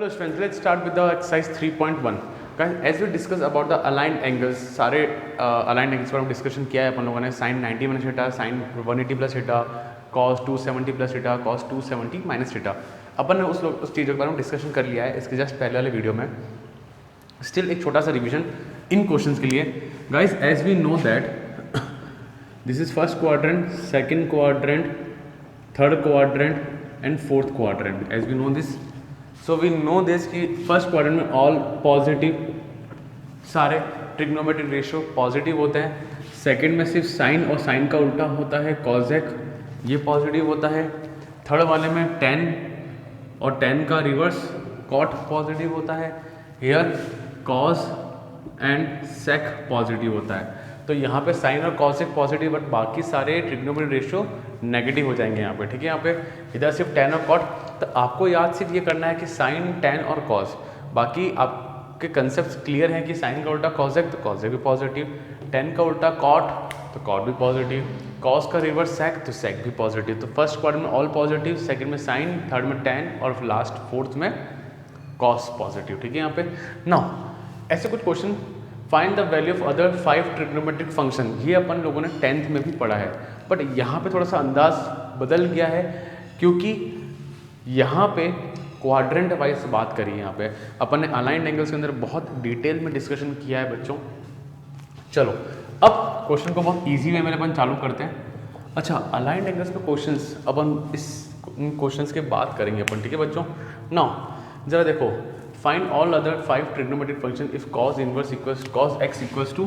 Hello students, let's start with the exercise 3.1. Guys, as we discuss about the aligned angles, सारे aligned angles पर हम discussion किया है अपन लोगों ने sin 90 minus theta, sin 180 plus theta, cos 270 plus theta, cos 270 minus theta. अपन ने उस चीज़ों के बारे में डिस्कशन कर लिया है इसके जस्ट पहले वाले वीडियो में। स्टिल एक छोटा सा रिविजन इन क्वेश्चंस के लिए। Guys as we know that this is first quadrant, second quadrant, third quadrant and fourth quadrant. As we know this, so we know this कि फर्स्ट क्वाड्रेंट में ऑल पॉजिटिव, सारे trigonometric ratio positive होते हैं। Second में सिर्फ sign और sign का उल्टा होता है कॉजेक, ये पॉजिटिव होता है। थर्ड वाले में टेन और टेन का रिवर्स कॉट पॉजिटिव होता है। Here cos and sec positive होता है। तो यहाँ पे साइन और कॉसेक पॉजिटिव, बट बाकी सारे ट्रिग्नोमेट्रिक रेशियो नेगेटिव हो जाएंगे यहाँ पे, ठीक है। यहाँ पे इधर सिर्फ टेन और कॉट, तो आपको याद सिर्फ ये करना है कि साइन, टेन और कॉस। बाकी आपके कंसेप्ट क्लियर हैं कि साइन का उल्टा कॉसेक तो कॉसेक भी पॉजिटिव, टेन का उल्टा कॉट तो कॉट भी पॉजिटिव, कॉस का रिवर्स सेक तो सेक भी पॉजिटिव। तो फर्स्ट क्वाड्रेंट में ऑल पॉजिटिव, सेकंड में साइन, थर्ड में टेन और लास्ट फोर्थ में कॉस पॉजिटिव, ठीक है। यहाँ पे नाउ ऐसे कुछ question, find the value of other 5 trigonometric function, ये अपन लोगों ने 10th में भी पढ़ा है। बट यहाँ पे थोड़ा सा अंदाज बदल गया है क्योंकि यहाँ पे क्वाड्रेंट वाइज बात करी है। यहाँ पे अपन ने अलाइंड एंगल्स के अंदर बहुत डिटेल में डिस्कशन किया है बच्चों। चलो अब क्वेश्चन को बहुत ईजी वे में अपन चालू करते हैं। अच्छा, अलाइंड एंगल्स पे क्वेश्चंस अपन इन क्वेश्चंस के बात करेंगे अपन, ठीक है बच्चों। नाउ जरा देखो, find all other 5 trigonometric function if cos inverse equals cos x equals to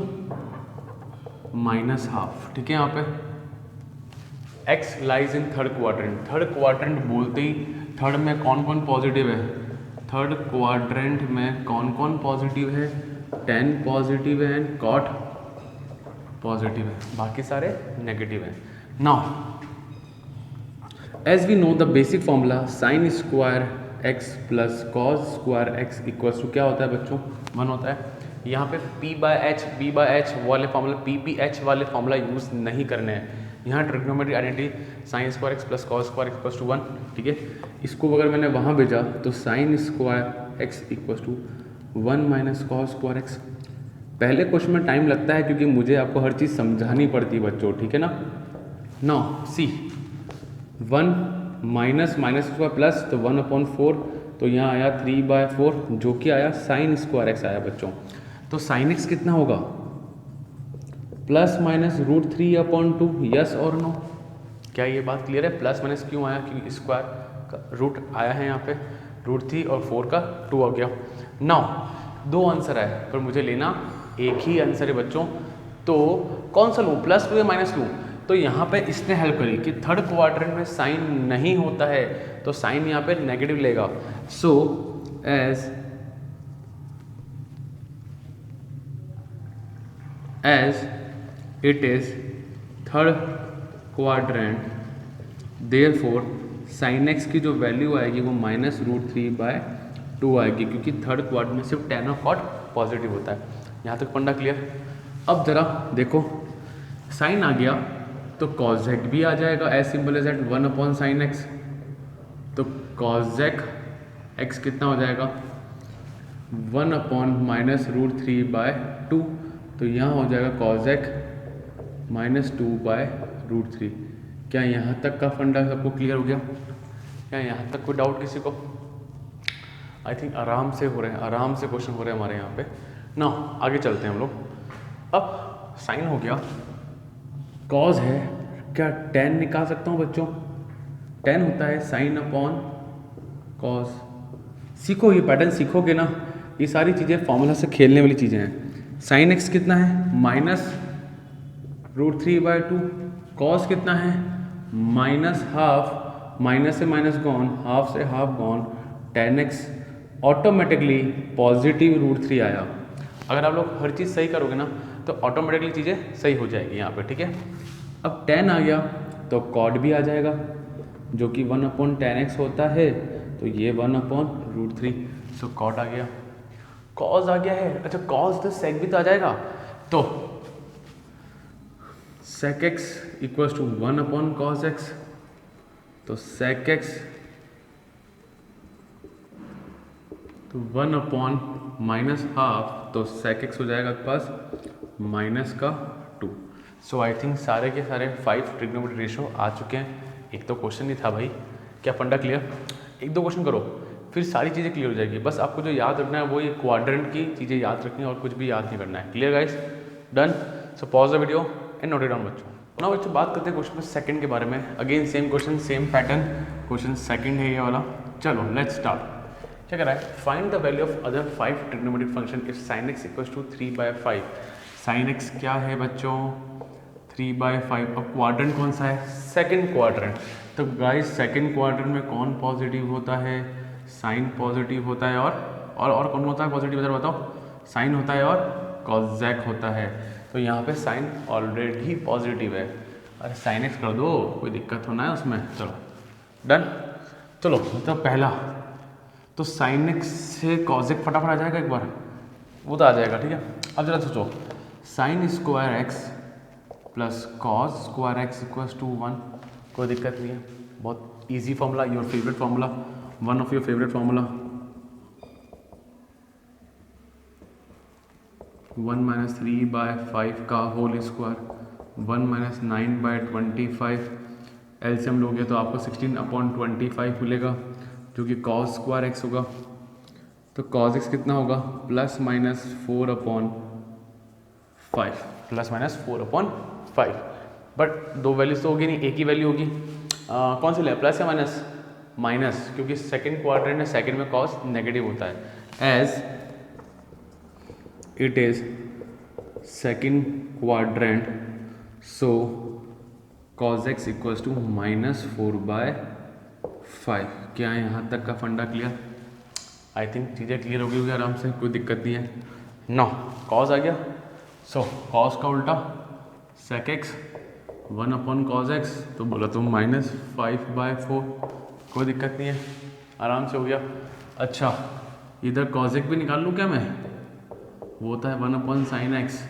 -half, ठीक है। यहाँ पे x lies in third quadrant, third quadrant बोलते ही थर्ड में कौन कौन पॉजिटिव है, थर्ड क्वाड्रेंट में कौन कौन पॉजिटिव है, 10 पॉजिटिव है एंड कॉट पॉजिटिव है, बाकी सारे नेगेटिव है। Now as we know the basic formula sine square x plus cos square x equals to क्या होता है बच्चों, 1 होता है। यहाँ पे p/h b/h वाले फॉर्मूला p/h वाले फॉर्मूला यूज़ नहीं करने हैं। यहाँ trigonometric identity sine square x plus cos square equals to 1, ठीक है। इसको अगर मैंने वहाँ भेजा तो sine square x equals to 1 minus cos square x। पहले क्वेश्चन में टाइम लगता है क्योंकि मुझे आपको हर चीज़ समझानी पड़ती है बच्चों, ठीक है ना। Now see 1 minus minus square plus तो 1/4, तो यहाँ आया 3/4 जो कि आया साइन स्क्वायर एक्स आया बच्चों। तो साइन एक्स कितना होगा, plus minus √3/2, yes or no. क्या ये बात क्लियर है? प्लस माइनस क्यों आया, क्योंकि स्क्वायर का रूट आया है यहाँ पे, √3 और 4 का 2 आ गया। नाउ 2 आंसर है पर मुझे लेना एक ही आंसर है बच्चों, तो कौन सा लूँ, प्लस लूँ या माइनस लूँ। तो यहाँ पे इसने हेल्प करी कि थर्ड क्वाड्रेंट में साइन नहीं होता है तो साइन यहाँ पे नेगेटिव लेगा। So as it is third quadrant, therefore sine x की जो वैल्यू आएगी वो -√3/2 आएगी, क्योंकि थर्ड क्वाड्रेंट में सिर्फ टेन और कॉट पॉजिटिव होता है। यहाँ तक फंडा क्लियर। अब जरा देखो, साइन आ गया तो कॉजेक भी आ जाएगा, as simple as that 1/sin x। तो कॉजेक x कितना हो जाएगा, 1/-√3/2, तो यहाँ हो जाएगा कॉजेक -2/√3। क्या यहाँ तक का फंडा सबको क्लियर हो गया? क्या यहाँ तक कोई डाउट किसी को? आई थिंक आराम से हो रहे हैं, आराम से क्वेश्चन हो रहे हैं हमारे यहाँ पे ना। आगे चलते हैं हम लोग। अब साइन हो गया, कॉज है, क्या 10 निकाल सकता हूँ बच्चों? 10 होता है साइन अपॉन कॉज। सीखो, ये पैटर्न सीखोगे ना, ये सारी चीज़ें फॉर्मूला से खेलने वाली चीज़ें हैं। साइन एक्स कितना है, -√3/2, कॉस कितना है, -हाफ, माइनस से माइनस गॉन, हाफ से half gone, 10x automatically positive √3 आया। अगर आप लोग हर चीज़ सही करोगे ना तो ऑटोमेटिकली चीज़ें सही हो जाएगी यहाँ पे, ठीक है। अब 10 आ गया तो कॉट भी आ जाएगा जो कि 1/10x होता है, तो ये 1/√3, सो कॉट आ गया। कॉज आ गया है, अच्छा कॉज तो सेक भी तो आ जाएगा, तो sec x equals to 1/cos x, तो sec x तो 1 अपॉन माइनस हाफ, तो sec x हो जाएगा आपके पास माइनस का 2। सो आई थिंक सारे के सारे 5 ट्रिग्नोमेट्रिक रेशियो आ चुके हैं। एक तो क्वेश्चन नहीं था भाई, क्या फंडा क्लियर? एक दो क्वेश्चन करो फिर सारी चीज़ें क्लियर हो जाएगी। बस आपको जो याद रखना है वो ये क्वाड्रेंट की चीज़ें याद रखनी है और कुछ भी याद नहीं करना है। Clear guys? Done. So pause the video and note it down बच्चों। ना बच्चों बात करते हैं क्वेश्चन सेकंड के बारे में। Again same question same pattern, question second है ये वाला। चलो लेट्स स्टार्ट। क्या कह रहा है? Find the value of other 5 trigonometric function if sin x equals to 3/5। sin x क्या है बच्चों? 3/5। अब क्वाड्रेंट कौन सा है? Second quadrant. तो गाइस सेकंड क्वाड्रेंट में कौन पॉजिटिव होता है? साइन पॉजिटिव होता है और कौन होता है पॉजिटिव? इधर बताओ। साइन होता है और कॉजेक होता है। तो यहाँ पे साइन ऑलरेडी पॉजिटिव है। अरे साइन x कर दो, कोई दिक्कत होना है उसमें। चलो डन। चलो मतलब पहला तो साइन x से कॉजेक फटाफट आ जाएगा एक बार, वो तो आ जाएगा। ठीक है, अब जरा सोचो sine square x plus cos square x equals to 1। कोई दिक्कत नहीं है, बहुत easy formula, your favourite formula, one of your favourite formula. 1 minus 3/5 का होल स्क्वायर 1 माइनस 9/25। एलसीएम लोगे तो आपको 16/25 मिलेगा जो कि कॉस स्क्वायर एक्स होगा। तो कॉस एक्स कितना होगा? Plus minus 4/5, plus minus 4/5। But दो वैल्यूज तो होगी नहीं, एक ही वैल्यू होगी। कौन सी ले, प्लस या माइनस? माइनस, क्योंकि सेकंड क्वाड्रेंट है, सेकंड में कॉस नेगेटिव होता है। As it is second quadrant so cos x equals to -4/5। क्या यहाँ तक का फंडा क्लियर? आई थिंक चीज़ें क्लियर हो गई होगी आराम से, कोई दिक्कत नहीं है। नो कॉस आ गया, सो कॉस का उल्टा sec x 1 upon cos x, तो बोला तुम -5/4। कोई दिक्कत नहीं है, आराम से हो गया। अच्छा इधर कॉस एक्स भी निकाल लूँ क्या मैं? वो होता है 1 अपॉन साइन एक्स,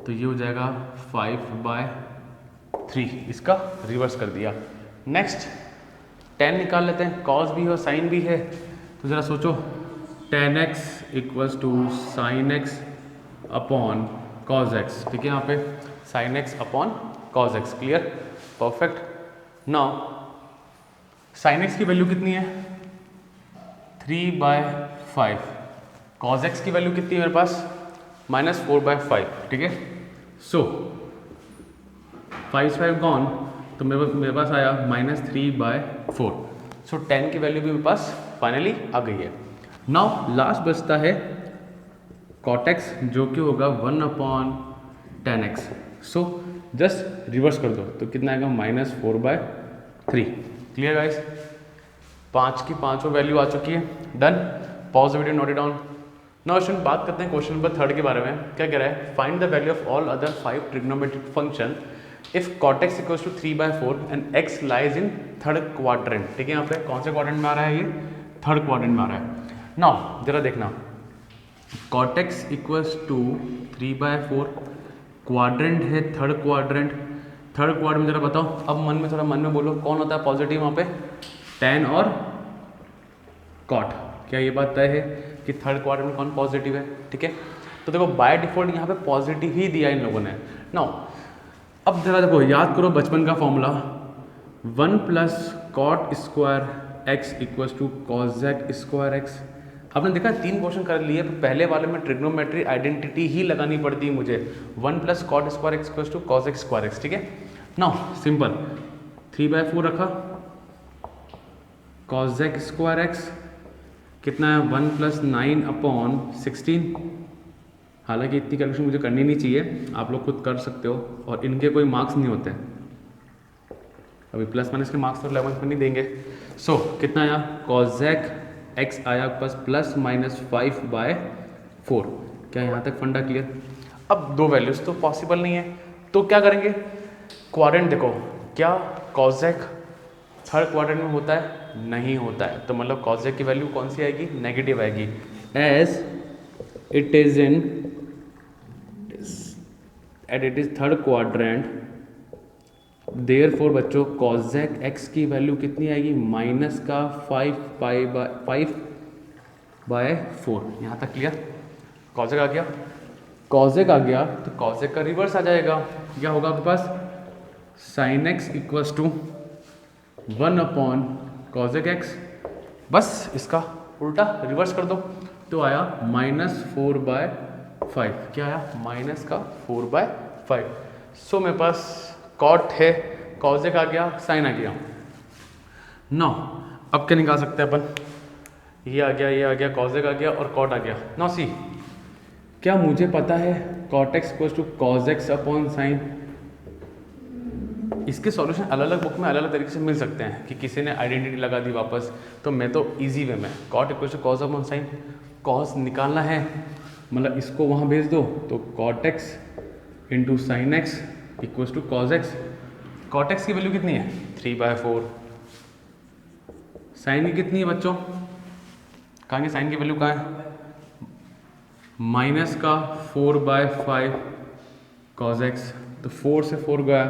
तो ये हो जाएगा 5/3। इसका रिवर्स कर दिया। नेक्स्ट tan निकाल लेते हैं, कॉस भी हो साइन भी है, तो ज़रा सोचो tan x equals to sine x upon cos x. ठीक है, यहाँ पे sine x upon cos x. Clear? Perfect. Now sine x की वैल्यू कितनी है? 3/5। कॉस एक्स की वैल्यू कितनी है मेरे पास? -4/5। ठीक है, सो 5 गॉन, तो मेरे पास आया -3/4। सो tan की वैल्यू भी मेरे पास फाइनली आ गई है। नाउ लास्ट बचता है cot x, जो कि होगा 1 upon tan x। So just reverse कर दो तो कितना आएगा? -4/3। Clear guys? 5 की 5 वैल्यू आ चुकी है। Done. Pause video, note it down. Now student बात करते हैं क्वेश्चन नंबर 3 के बारे में। क्या कह रहा है? Find the value of all other 5 trigonometric function if cot x equals to 3/4 and x lies in third quadrant. ठीक है, यहाँ पे कौन से क्वाड्रेंट में आ रहा है? ये थर्ड क्वाड्रेंट में आ रहा है। नाउ जरा देखना, cot x equals to 3/4, quadrant है थर्ड क्वाड्रेंट। थर्ड क्वाड्रेंट में जरा बताओ, अब मन में बोलो कौन होता है पॉजिटिव वहाँ पे? tan और cot। क्या ये बात तय है कि थर्ड क्वाड्रेंट में कौन पॉजिटिव है? ठीक है, तो देखो बाय डिफॉल्ट यहाँ पे पॉजिटिव ही दिया इन लोगों ने। नाउ अब जरा देखो, याद करो बचपन का formula, 1 plus cot square x equals to cosec square x. आपने देखा 3 क्वेश्चन कर लिए, पहले वाले में ट्रिग्नोमेट्री आइडेंटिटी ही लगानी पड़ती है मुझे। 1 plus cot square x equals to cosec square x. ठीक है, नाउ सिंपल 3/4 रखा, कॉजेक स्क्वायर एक्स कितना है? 1 प्लस 9/16। हालांकि इतनी कैलकुलेशन मुझे करनी नहीं चाहिए, आप लोग खुद कर सकते हो और इनके कोई मार्क्स नहीं होते। अभी प्लस माइनस के मार्क्स तो 11th में नहीं देंगे। सो कितना आया? कॉजेक एक्स आया प्लस -5/4। क्या यहाँ तक फंडा क्लियर? अब दो वैल्यूज तो पॉसिबल नहीं है, तो क्या करेंगे? क्वाड्रेंट देखो, क्या कॉजेक थर्ड क्वाड्रेंट में होता है? नहीं होता है, तो मतलब कॉजेक की वैल्यू कौन सी आएगी? नेगेटिव आएगी। As it is in at it is third quadrant, therefore बच्चों कॉजेक एक्स की वैल्यू कितनी आएगी? -5/5 बाय 4। यहाँ तक क्लियर। कॉजेक आ गया, कॉजेक आ गया तो कॉजेक का रिवर्स आ जाएगा, क्या होगा आपके पास, sine x equals to 1 upon cosec x. बस इसका उल्टा रिवर्स कर दो तो आया -4/5। क्या आया, माइनस का 4/5। सो मेरे पास कॉट है, कॉजेक आ गया, साइन आ गया। नौ अब क्या निकाल सकते हैं अपन, ये आ गया, ये आ गया, कॉजेक आ गया और कॉट आ गया। नौ सी, क्या मुझे पता है cot x equals to cos x upon sine. इसके सॉल्यूशन अलग अलग बुक में अलग अलग तरीके से मिल सकते हैं कि किसी ने आइडेंटिटी लगा दी वापस, तो मैं तो इजी वे में cot equals to cos upon sine, cos निकालना है मतलब इसको वहाँ भेज दो तो cot x into sine x equals to cos x. Cot x की वैल्यू कितनी है, 3/4। साइन की कितनी है बच्चों, कहाँ की साइन की वैल्यू कहाँ है, माइनस का 4/5 कॉज एक्स, तो 4 से 4 गया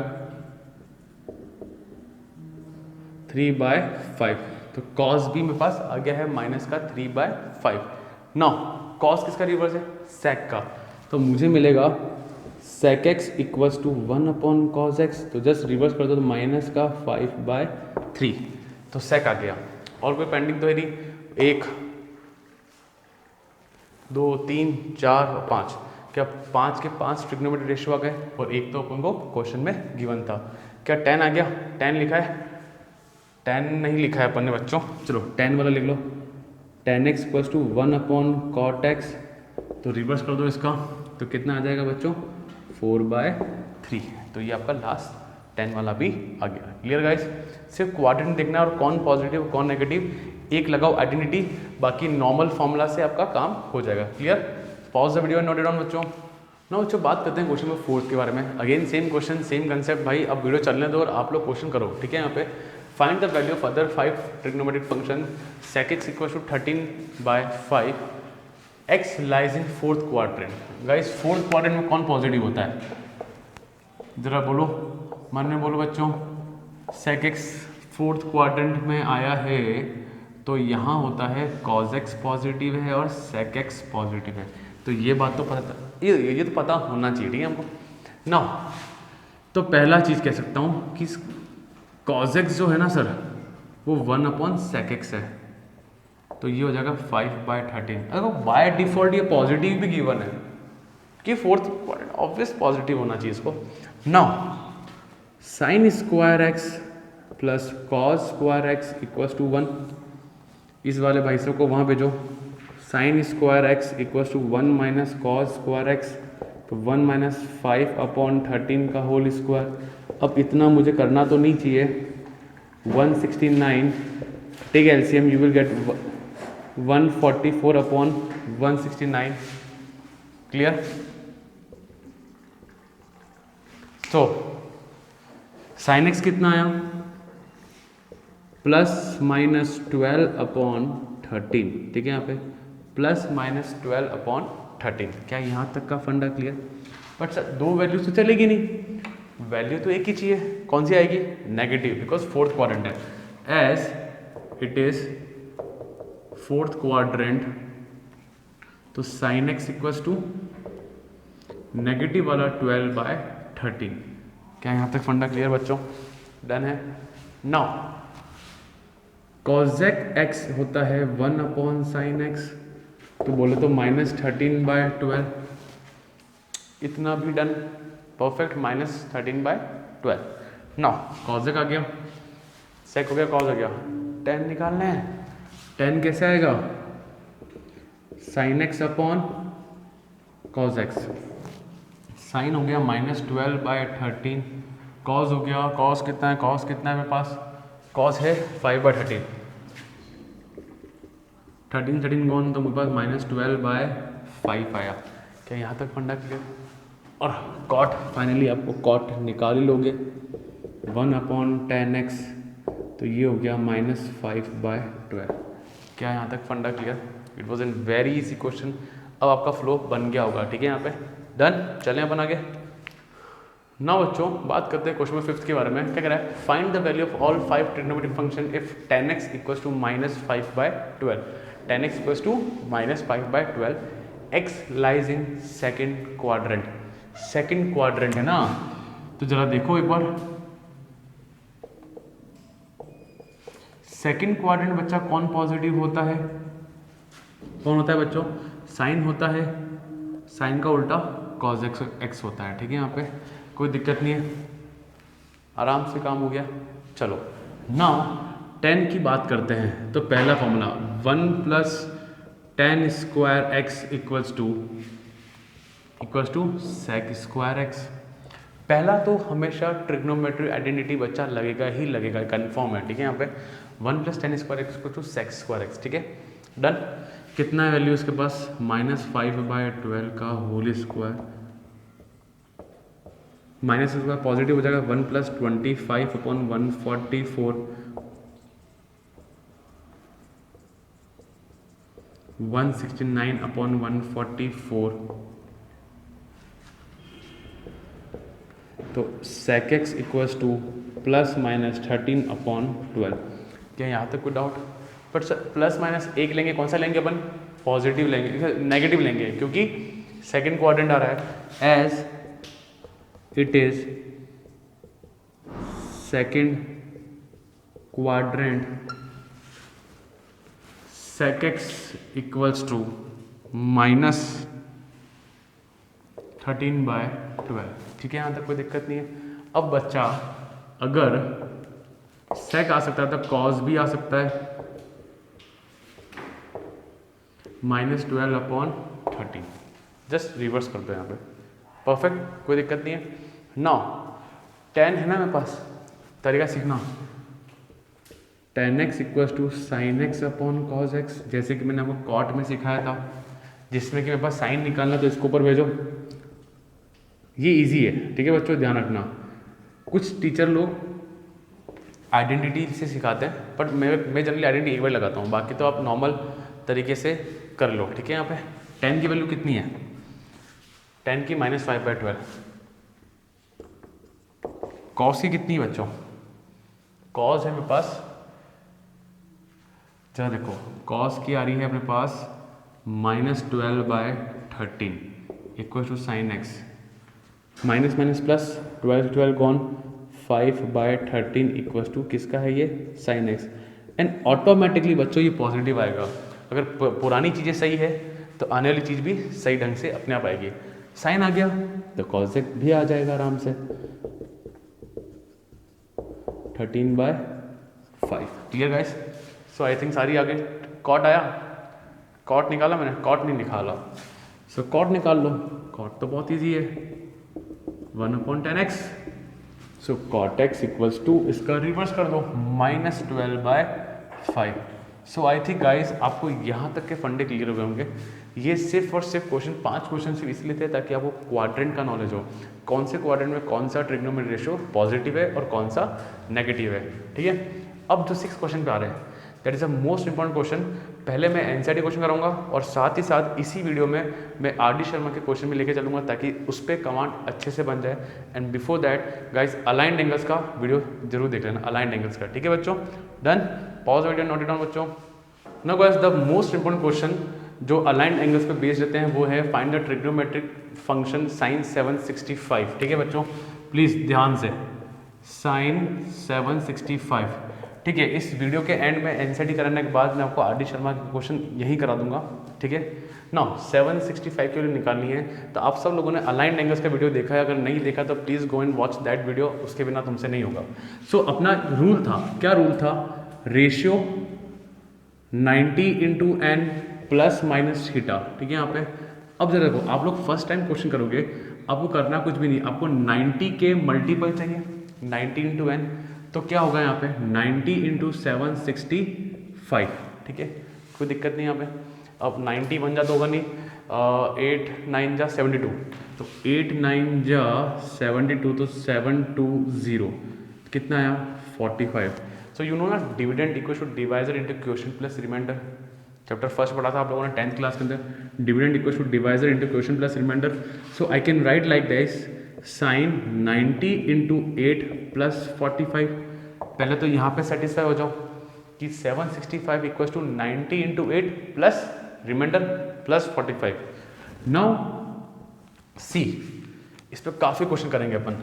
3/5, तो कॉस भी मेरे पास आ गया है माइनस का 3/5। नाउ कॉस किसका रिवर्स है, सेक का, तो मुझे मिलेगा sec x equals to 1 upon cos x, तो जस्ट रिवर्स कर दो तो माइनस का 5/3, तो सेक आ गया। और कोई पेंडिंग तो है नहीं, 1 2 3 4 और 5, क्या 5 के 5 ट्रिग्नोमेट्रिक रेशियो आ गए और एक तो अपन को क्वेश्चन में गिवन था। क्या 10 आ गया, 10 लिखा है, 10 नहीं लिखा है अपन ने बच्चों, चलो 10 वाला लिख लो, tan x equals to 1 upon cot x, तो रिवर्स कर दो इसका तो कितना आ जाएगा बच्चों, 4/3। तो ये आपका लास्ट 10 वाला भी आ गया। क्लियर गाइस, सिर्फ क्वाड्रेंट देखना है और कौन पॉजिटिव कौन नेगेटिव एक लगाओ आइडेंटिटी, बाकी नॉर्मल फॉर्मूला से आपका काम हो जाएगा। Clear, pause the video and note it down बच्चों। ना बच्चों बात करते हैं क्वेश्चन नंबर 4 के बारे में। Again same question same concept, भाई अब वीडियो चलने दो और आप लोग क्वेश्चन करो, ठीक है। यहाँ पे find the value of other 5 trigonometric function sec x equal to 13/5, x lies in fourth quadrant. Guys fourth quadrant में कौन पॉजिटिव होता है, जरा बोलो, मन में बोलो बच्चों। sec x फोर्थ क्वाड्रेंट में आया है तो यहाँ होता है cos x पॉजिटिव है और sec x पॉजिटिव है, तो ये बात तो पता, ये तो पता होना चाहिए, ठीक है हमको ना। तो पहला चीज़ कह सकता हूँ कि cos x जो है ना सर वो 1 अपॉन sec x है, तो ये हो जाएगा 5/13। अगर बाय डिफॉल्ट ये पॉजिटिव भी गिवन है कि फोर्थ क्वाड्रेंट ऑब्वियस पॉजिटिव होना चाहिए इसको। Now sine square x plus cos square x equals to 1, इस वाले भाई साहब को वहाँ भेजो, sine square x equals to 1 minus cos square x, तो 1 माइनस 5/13 का होल स्क्वायर। अब इतना मुझे करना तो नहीं चाहिए, 169 take LCM you will get 144/169। Clear, तो साइन एक्स कितना आया, ±12/13, ठीक है। यहाँ पे ±12/13, क्या यहाँ तक का फंडा क्लियर। बट सर दो वैल्यूज तो चलेगी नहीं, वैल्यू तो एक ही चाहिए, कौन सी आएगी, नेगेटिव, बिकॉज फोर्थ क्वाड्रेंट है। As it is fourth quadrant तो sine x equals to negative वाला 12/13। क्या यहाँ तक फंडा क्लियर बच्चों, डन है। नाउ कॉजेक एक्स होता है 1 अपॉन साइन एक्स, तो बोले तो -13/12, इतना भी डन, परफेक्ट, -13/12। नाउ कॉजेक आ गया, सेक हो गया, कॉज आ गया, 10 निकालना है। 10 कैसे आएगा, sine x upon cos x, sine हो गया -12/13, कॉज हो गया, कॉज कितना है, कॉज कितना है मेरे पास, कॉस है 5/13, 13 गॉन, तो मेरे पास -12/5 आया। क्या यहाँ तक फंडा क्लियर। और कॉट, फाइनली आपको कॉट निकाल ही लोगे, 1 अपॉन tan x, तो ये हो गया -5/12। क्या यहाँ तक फंडा clear. It was an very easy question. अब आपका फ्लो बन गया होगा, ठीक है। यहाँ पे डन, चलें अपन आगे। ना बच्चों बात करते हैं क्वेश्चन नंबर 5 के बारे में। क्या कह रहा है, find the value of all 5 trigonometric function if tan x equals to -5/12। 10x equals to -5/12, x lies in second quadrant. Second quadrant है ना, तो जरा देखो एक बार, सेकेंड क्वाड्रेंट बच्चा कौन पॉजिटिव होता है, कौन होता है बच्चों, साइन होता है, साइन का उल्टा कॉज एक्स होता है। ठीक है, यहाँ पे कोई दिक्कत नहीं है, आराम से काम हो गया। चलो नाउ 10 की बात करते हैं, तो पहला formula 1 + 10 square x equals to sec square x. पहला तो हमेशा ट्रिग्नोमेट्री आइडेंटिटी बच्चा लगेगा ही लगेगा, कंफर्म है। ठीक है, यहाँ पे 1 + 10 square x equal to sec square x. ठीक है, डन। कितना है वैल्यू इसके पास, -5/12 का whole square, minus square positive हो जाएगा, 1 + 25/144, 169/144, तो sec x इक्वल्स टू ±13/12। क्या यहाँ तक कोई doubt? But sir plus minus एक लेंगे, कौन सा लेंगे अपन, पॉजिटिव लेंगे, नेगेटिव लेंगे, क्योंकि सेकंड क्वाड्रेंट आ रहा है, as it is second quadrant sec x equals to -13/12। ठीक है, यहाँ तक कोई दिक्कत नहीं है। अब बच्चा अगर sec आ सकता है तो cos भी आ सकता है, -12/13। जस्ट रिवर्स कर दो यहाँ पे, परफेक्ट, कोई दिक्कत नहीं है। 10 है ना मेरे पास, तरीका सीखना, tan x equals to sin x/cos x, जैसे कि मैंने आपको कॉट में सिखाया था, जिसमें कि मेरे पास साइन निकालना तो इसके ऊपर भेजो, ये इजी है। ठीक है बच्चों, ध्यान रखना, कुछ टीचर लोग आइडेंटिटी से सिखाते हैं, बट मैं जनरली आइडेंटिटी एक बार लगाता हूँ, बाकी तो आप नॉर्मल तरीके से कर लो। ठीक है, यहाँ पे 10 की वैल्यू कितनी है, 10 की -5/12, कॉस की कितनी है बच्चों, कॉस है मेरे पास, चलो देखो कॉस की आ रही है अपने पास -12/13 equal to sine x, minus minus plus, 12 gone, 5/13 equal to किसका है ये, साइन एक्स। एंड ऑटोमेटिकली बच्चों ये पॉजिटिव आएगा। अगर पुरानी चीज़ें सही है तो आने वाली चीज़ भी सही ढंग से अपने आप आएगी। साइन आ गया तो कॉस एक्स भी आ जाएगा आराम से, 13/5। Clear guys? So I think सारी आगे। कॉट आया, कॉट निकाला मैंने, कॉट नहीं निकाला, सो कॉट निकाल लो। कॉट तो बहुत इजी है, 1/10x, so cot x equals to, इसका रिवर्स कर दो, -12/5। सो आई थिंक गाइस आपको यहाँ तक के फंडे क्लियर हो गए होंगे। ये सिर्फ और सिर्फ क्वेश्चन 5 क्वेश्चन सिर्फ इसलिए थे ताकि आपको क्वाड्रेंट का नॉलेज हो, कौन से क्वाड्रेंट में कौन सा ट्रिग्नोमेट्री रेशियो पॉजिटिव है और कौन सा नेगेटिव है। ठीक है, अब जो 6 क्वेश्चन पे आ रहे हैं, that is a most important question. पहले मैं एनसीईआरटी क्वेश्चन कराऊंगा और साथ ही साथ इसी वीडियो में मैं आर डी शर्मा के क्वेश्चन भी लेके चलूंगा ताकि उस पर कमांड अच्छे से बन जाए। And before that guys aligned angles का वीडियो जरूर देख लेना, अलाइंड एंगल्स का। ठीक है बच्चों, done, pause video, note it down बच्चों। Now guys the most important question जो अलाइंड एंगल्स पे बेस्ड रहते हैं वो है find the trigonometric function sine 765। ठीक है बच्चों, प्लीज़ ध्यान से, साइन 765। ठीक है, इस वीडियो के एंड में एनसीईआरटी कराने के बाद मैं आपको आर डी शर्मा के क्वेश्चन यहीं करा दूंगा। ठीक है, नाउ 765 के लिए निकालनी है तो आप सब लोगों ने अलाइंड एंगल्स का वीडियो देखा है, अगर नहीं देखा तो please go and watch that video, उसके बिना तुमसे नहीं होगा। सो अपना रूल था, क्या रूल था, रेशियो 90 × n ± थीटा। ठीक है यहाँ पे, अब जरा देखो, आप लोग फर्स्ट टाइम क्वेश्चन करोगे, आपको करना कुछ भी नहीं, आपको 90 के मल्टीपल चाहिए, 90 × n, तो क्या होगा यहाँ पे 90 × 765। ठीक है, कोई दिक्कत नहीं यहाँ पे। अब 90 बन जा तो होगा नहीं, 8 9 जा 72, तो 8 9 जा 72, तो 720 कितना आया 45। सो यू नो ना, dividend equal to divisor into quotient plus remainder, chapter first पढ़ा था आप लोगों ने 10th क्लास के अंदर, dividend equal to divisor into quotient plus remainder. So I can write like this, sine 90 × 8 + 45। पहले तो यहाँ पे सेटिस्फाई हो जाओ, कि 765 equal to 90 into 8 plus remainder plus 45। Now see, इस पर काफ़ी क्वेश्चन करेंगे अपन।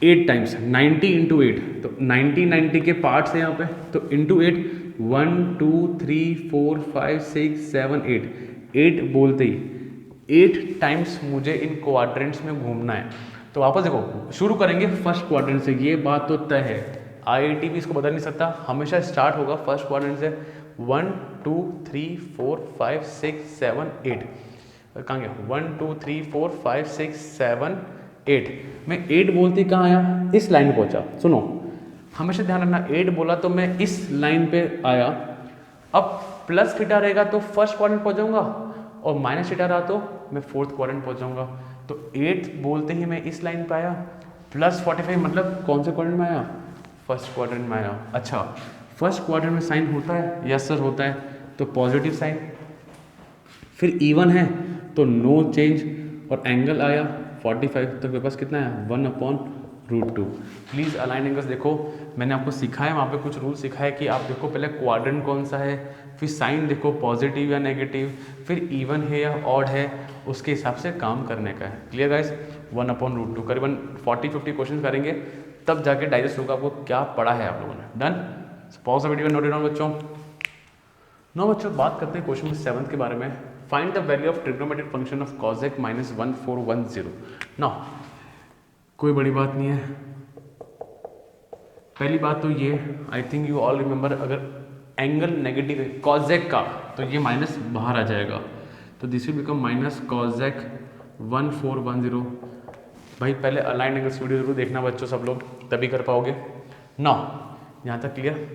8 टाइम्स 90 इंटू 8, तो 90 के पार्ट्स है यहाँ पे, तो इंटू 8 1 2 3 4 5 6 7 8, 8 बोलते ही 8 टाइम्स मुझे इन क्वाड्रेंट्स में घूमना है। तो वापस देखो, शुरू करेंगे फर्स्ट क्वाड्रेंट से, ये बात तो तय है, IIT भी इसको बदल नहीं सकता, हमेशा स्टार्ट होगा फर्स्ट क्वाड्रेंट से। 1 2 3 4 5 6 7 8, कहाँ गया, 1 2 3 4 5 6 7 8, मैं 8 बोलते कहाँ आया, इस लाइन पे पहुंचा। सुनो, हमेशा ध्यान रखना, 8 बोला तो मैं इस लाइन पे आया, अब प्लस थीटा रहेगा तो फर्स्ट क्वाड्रेंट पहुंच जाऊंगा, और माइनस थीटा रहा तो मैं फोर्थ क्वाड्रेंट पहुंच जाऊंगा। तो 8 बोलते ही मैं इस लाइन पे आया, प्लस 45 मतलब कौन से क्वाड्रेंट में आया, फर्स्ट क्वाड्रेंट में आया। अच्छा, फर्स्ट क्वाड्रेंट में साइन होता है, यस सर होता है, तो पॉजिटिव साइन, फिर इवन है तो नो चेंज, और एंगल आया 45, तो मेरे पास कितना है 1/√2। प्लीज़ अलाइन एंगल्स देखो, मैंने आपको सिखाया वहाँ पे कुछ रूल सिखाया कि आप देखो पहले क्वाड्रेंट कौन सा है, फिर साइन देखो पॉजिटिव या नेगेटिव, फिर इवन है या ऑड है, उसके हिसाब से काम करने का है। क्लियर गाइस, 1/√2 करीबन 40-50 क्वेश्चन करेंगे, तब जाके डाइजेस्ट होगा आपको क्या पढ़ा है आप लोगों ने। Done, pause the video, note it down बच्चों। नो बच्चों, बात करते हैं क्वेश्चन 7 के बारे में। Find the value of trigonometric function of cosec -1410। ना, कोई बड़ी बात नहीं है। पहली बात तो ये, I think you all remember, अगर एंगल नेगेटिव है cosec का तो ये माइनस बाहर आ जाएगा, तो this will become minus cosec 1410। भाई पहले अलाइन एंगल्स वीडियो जरूर देखना बच्चों सब लोग, तभी कर पाओगे ना। यहाँ तक क्लियर।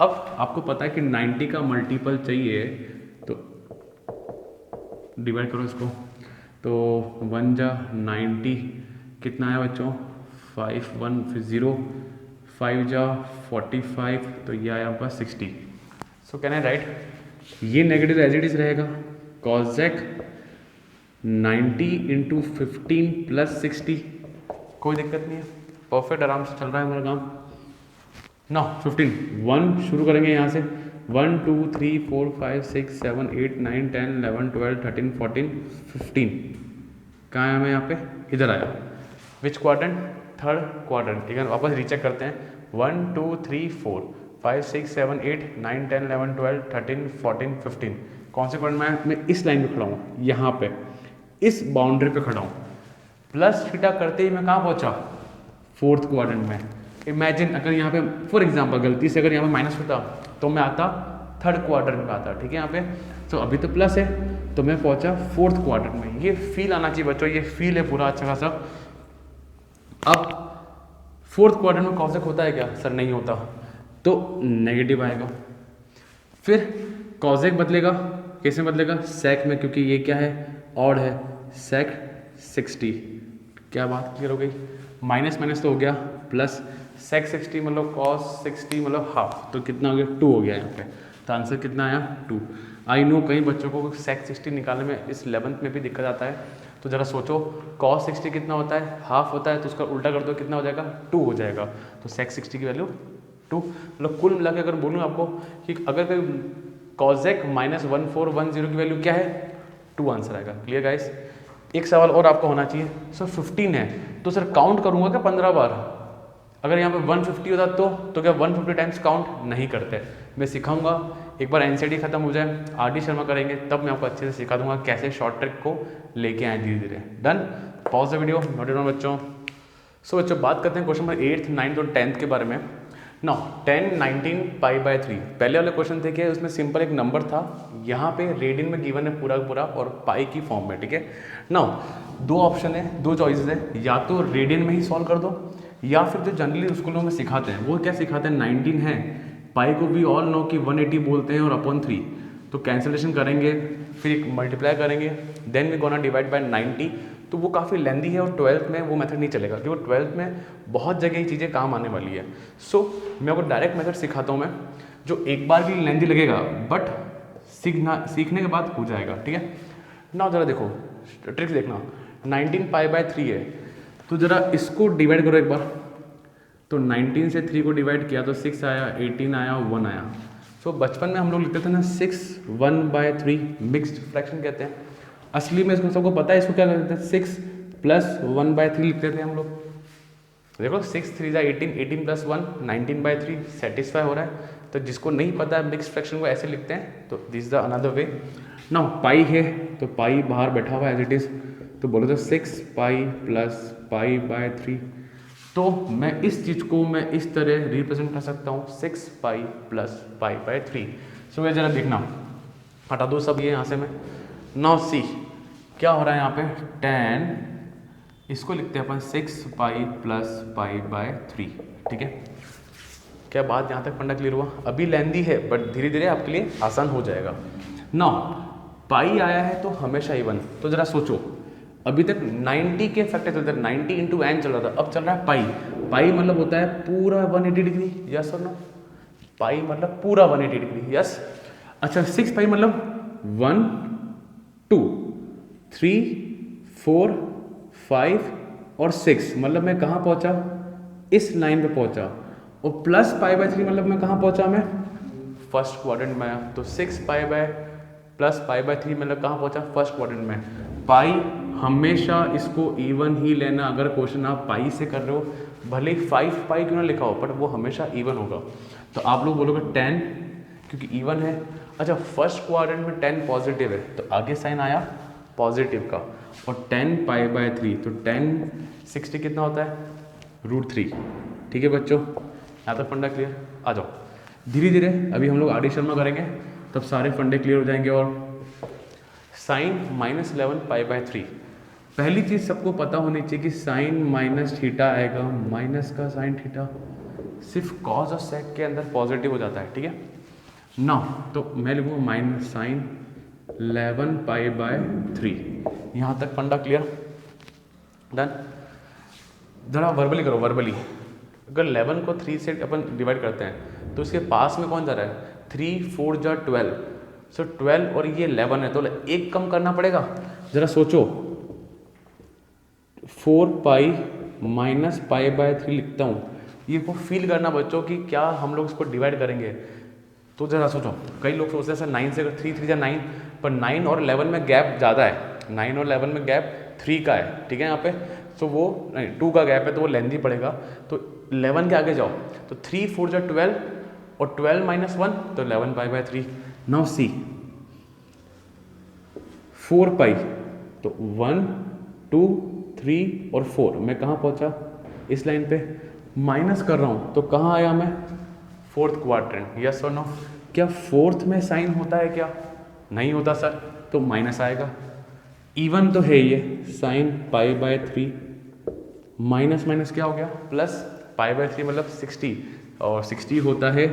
अब आपको पता है कि 90 का मल्टीपल चाहिए, तो डिवाइड करो इसको, तो 1 जा 90 कितना है बच्चों, 5 1 फिर 0, 5 जा 45, तो ये आया आपका 60। सो कैन आई राइट, ये नेगेटिव एज इट इज रहेगा, cosec 90 इंटू 15 प्लस 60, कोई दिक्कत नहीं है, परफेक्ट आराम से चल रहा है हमारा काम ना। 15 1 शुरू करेंगे यहाँ से, 1 2 3 4 5 6 7 8 9 10 11 12 13 14 15, कहाँ आया मैं यहाँ पे, इधर आया। विच क्वाड्रेंट, थर्ड क्वाड्रेंट। ठीक है, वापस रीचेक करते हैं, 1 2 3 4 5 6 7 8 9 10 11 12 13 14 15, कौन से क्वाड्रेंट में, मैं इस लाइन पे खड़ा हूँ, यहाँ पे इस बाउंड्री पे खड़ा हूँ। प्लस थीटा करते ही मैं कहाँ पहुँचा, फोर्थ क्वाड्रेंट में। इमेजिन अगर यहाँ पे फॉर एग्जांपल गलती से अगर यहाँ पे माइनस होता तो मैं आता थर्ड क्वाड्रेंट में आता। ठीक है, यहाँ पे तो अभी तो प्लस है, तो मैं पहुंचा फोर्थ क्वाड्रेंट में। ये फील आना चाहिए बच्चों, ये फील है पूरा अच्छा खासा। अब फोर्थ क्वाड्रेंट में कॉसेक होता है क्या, सर नहीं होता, तो नेगेटिव आएगा। फिर कॉसेक बदलेगा, कैसे बदलेगा, सेक में, क्योंकि ये क्या है, ऑड है, सेक 60। क्या बात क्लियर हो गई, माइनस माइनस तो हो गया, प्लस सेक 60 मतलब कॉस 60 मतलब हाफ, तो कितना हो गया, 2 हो गया यहाँ पे। तो आंसर कितना आया, 2। आई नो कई बच्चों को सेक 60 निकालने में इस 11th में भी दिक्कत आता है, तो ज़रा सोचो कॉस 60 कितना होता है, हाफ होता है, तो उसका उल्टा कर दो, कितना हो जाएगा, 2 हो जाएगा। तो सेक 60 की वैल्यू 2। मतलब कुल मिला के अगर बोलूँ आपको कि अगर कोई कॉसेक -1410 की वैल्यू क्या है, 2 आंसर आएगा। Clear guys. एक सवाल और आपको होना चाहिए, सर 15 है तो सर काउंट करूँगा क्या 15 बार, अगर यहाँ पे 150 होता तो क्या 150 टाइम्स काउंट नहीं करते। मैं सिखाऊंगा, एक बार एनसीईआरटी खत्म हो जाए, आरडी शर्मा करेंगे, तब मैं आपको अच्छे से सिखा दूंगा कैसे शॉर्ट ट्रिक को लेके आए धीरे धीरे। Done, pause the video, note it down बच्चों। सो बच्चों बात करते हैं क्वेश्चन नंबर 8th 9th और 10th के बारे में। नाउ 10 19 π/3 पहले वाले क्वेश्चन थे कि उसमें सिंपल एक नंबर था, यहाँ पे रेडियन में गिवन है पूरा पूरा और पाई की फॉर्म में। ठीक है, नाउ 2 ऑप्शन है, 2 चॉइसेस है, या तो रेडियन में ही सॉल्व कर दो, या फिर जो जनरली स्कूलों में सिखाते हैं वो क्या सिखाते हैं, 19 है, पाई को भी ऑल नो कि 180 बोलते हैं और अपॉन 3, तो कैंसिलेशन करेंगे, फिर मल्टीप्लाई करेंगे, then we gonna divide by 90। तो वो काफ़ी लेंदी है और 12th में वो मेथड नहीं चलेगा, क्योंकि 12th में बहुत जगह ये चीज़ें काम आने वाली है। सो मैं आपको डायरेक्ट मेथड सिखाता हूँ मैं, जो एक बार भी लेंदी लगेगा बट सीखने के बाद हो जाएगा। ठीक है ना, ज़रा देखो ट्रिक्स देखना, 19 π/3 है, तो ज़रा इसको डिवाइड करो एक बार, तो 19 से 3 को डिवाइड किया तो 6 आया, 18 आया, 1 आया। सो बचपन में हम लोग लिखते थे ना 6/1/3 मिक्स्ड फ्रैक्शन कहते हैं। असली में इसको सबको पता है इसको क्या कहते हैं, 6 + 1/3 लिखते थे हम लोग। देखो 6 3 × 18, 18 + 1 19/3 सेटिस्फाई हो रहा है। तो जिसको नहीं पता है मिक्स फ्रैक्शन को ऐसे लिखते हैं, तो this the another way. Now pi है तो पाई बाहर बैठा हुआ एज इट इज, तो बोलो तो 6 पाई + पाई/3। तो मैं इस चीज़ को मैं इस तरह रिप्रेजेंट कर सकता हूँ 6 पाई + पाई/3। सो ये जरा देखना, हटा दो सब ये यहाँ से मैं। नाउ सी क्या हो रहा है यहाँ पे, tan इसको लिखते हैं अपन 6 पाई + पाई/3। ठीक है, क्या बात यहाँ तक फंडा क्लियर हुआ? अभी लेंदी है बट धीरे धीरे आपके लिए आसान हो जाएगा। नाउ पाई आया है तो हमेशा इवन, तो जरा सोचो अभी तक 90 के फैक्टर चलते थे, 90 × n चल रहा था, अब चल रहा है पाई। पाई मतलब होता है पूरा 180 डिग्री, यस और नो? पाई मतलब पूरा 180 डिग्री, यस। अच्छा 6 पाई मतलब 1 2 3 4 5 और 6, मतलब मैं कहाँ पहुँचा, इस लाइन पे पहुँचा। और प्लस पाई/3 मतलब मैं कहाँ पहुँचा, मैं फर्स्ट क्वाड्रेंट में आया। तो 6 पाई + पाई/3 मतलब कहाँ पहुँचा, फर्स्ट क्वाड्रेंट में। पाई हमेशा इसको इवन ही लेना, अगर क्वेश्चन आप पाई से कर रहे हो, भले ही 5 पाई क्यों ना लिखा हो, बट वो हमेशा इवन होगा। तो आप लोग बोलोगे 10 क्योंकि इवन है। अच्छा फर्स्ट क्वाड्रेंट में 10 पॉजिटिव है, तो आगे साइन आया पॉजिटिव का, और 10 पाई/3, तो 10 60 कितना होता है, √3। ठीक है बच्चों, यहाँ तक फंडा क्लियर? आ जाओ धीरे धीरे, अभी हम लोग आर डी शर्मा करेंगे तब सारे फंडे क्लियर हो जाएंगे। और साइन -11 पाई/3, पहली चीज़ सबको पता होनी चाहिए कि साइन माइनस थीटा आएगा, माइनस का साइन थीटा सिर्फ कॉज और सेक के अंदर पॉजिटिव हो जाता है। ठीक है ना, तो मैं लिखूँगा माइनस साइन 11 पाई/3। यहाँ तक फंडा क्लियर? डन। जरा वर्बली करो, वर्बली। अगर 11 को 3 से अपन डिवाइड करते हैं तो इसके पास में कौन जा रहा है, 3 4 × 12, सो 12 और ये 11 है, तो एक कम करना पड़ेगा। जरा सोचो 4 पाई - पाई/3 लिखता हूँ, ये को फील करना बच्चों कि क्या हम लोग इसको डिवाइड करेंगे। तो जरा सोचो, कई लोग सोचते हैं सर 9 से, 3 3 × 9, पर 9 और 11 में गैप ज़्यादा है, 9 और 11 में गैप 3 का है। ठीक है, यहाँ पे तो वो नहीं 2 का गैप है, तो वो लेंदी पड़ेगा। तो 11 के आगे जाओ तो 3 4 × 12 और 12 - 1 तो 11 पाई/3। नाउ सी 4 पाई, तो 1 2 3 और 4, मैं कहाँ पहुँचा, इस लाइन पे। माइनस कर रहा हूँ तो कहाँ आया मैं, fourth quadrant, yes or no? क्या फोर्थ में साइन होता है क्या, नहीं होता सर, तो माइनस आएगा। इवन तो है ये, साइन पाई/3 माइनस माइनस क्या हो गया, प्लस पाई/3 मतलब 60, और 60 होता है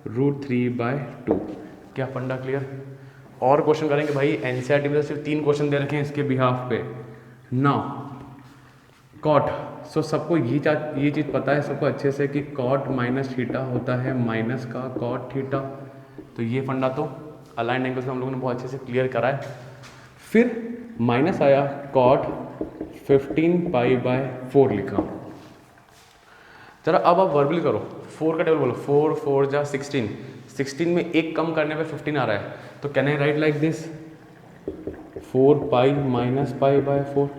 √3/2। क्या फंडा क्लियर? और क्वेश्चन करेंगे भाई, एनसीईआरटी में सिर्फ 3 क्वेश्चन दे रखे हैं इसके बिहाफ पे। नाउ कॉट, सो सबको ये चीज़ पता है सबको अच्छे से कि कॉट माइनस थीटा होता है माइनस का कॉट थीटा। तो ये फंडा तो अलाइंड एंगल्स में हम लोगों ने बहुत अच्छे से क्लियर करा है। फिर माइनस आया, कॉट 15 पाई/4 लिखा। जरा अब आप वर्बली करो, 4 का टेबल बोलो, 4 4 × 16, 16 में एक कम करने पे 15 आ रहा है, तो can I write like this 4 pi - पाई/4,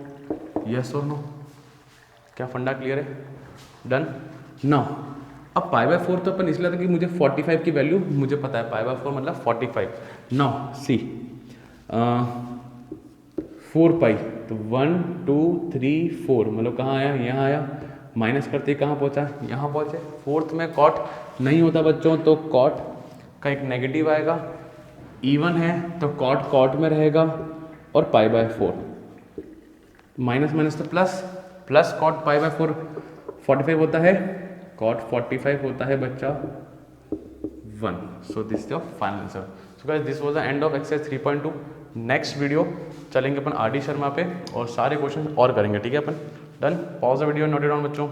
यस और नो? क्या फंडा क्लियर है? डन। नाउ अब पाई/4 तो अपन इसलिए था कि मुझे 45 की वैल्यू मुझे पता है, पाई/4 मतलब 45। नाउ सी 4 पाई, तो 1 2 3 4, मतलब कहाँ आया, यहाँ आया, माइनस करते कहाँ पहुँचा, यहाँ पहुँचे। फोर्थ में कॉट नहीं होता बच्चों, तो कॉट का एक नेगेटिव आएगा, इवन है तो कॉट कॉट में रहेगा, और पाई/4 माइनस माइनस तो प्लस, प्लस कॉट पाई/4 45 होता है, कॉट 45 होता है बच्चा 1। So this is your final answer. So guys this was the end of exercise 3.2। Next video चलेंगे अपन आर डी शर्मा पे और सारे क्वेश्चन और करेंगे। ठीक है अपन, done. Pause the video, note it down बच्चों।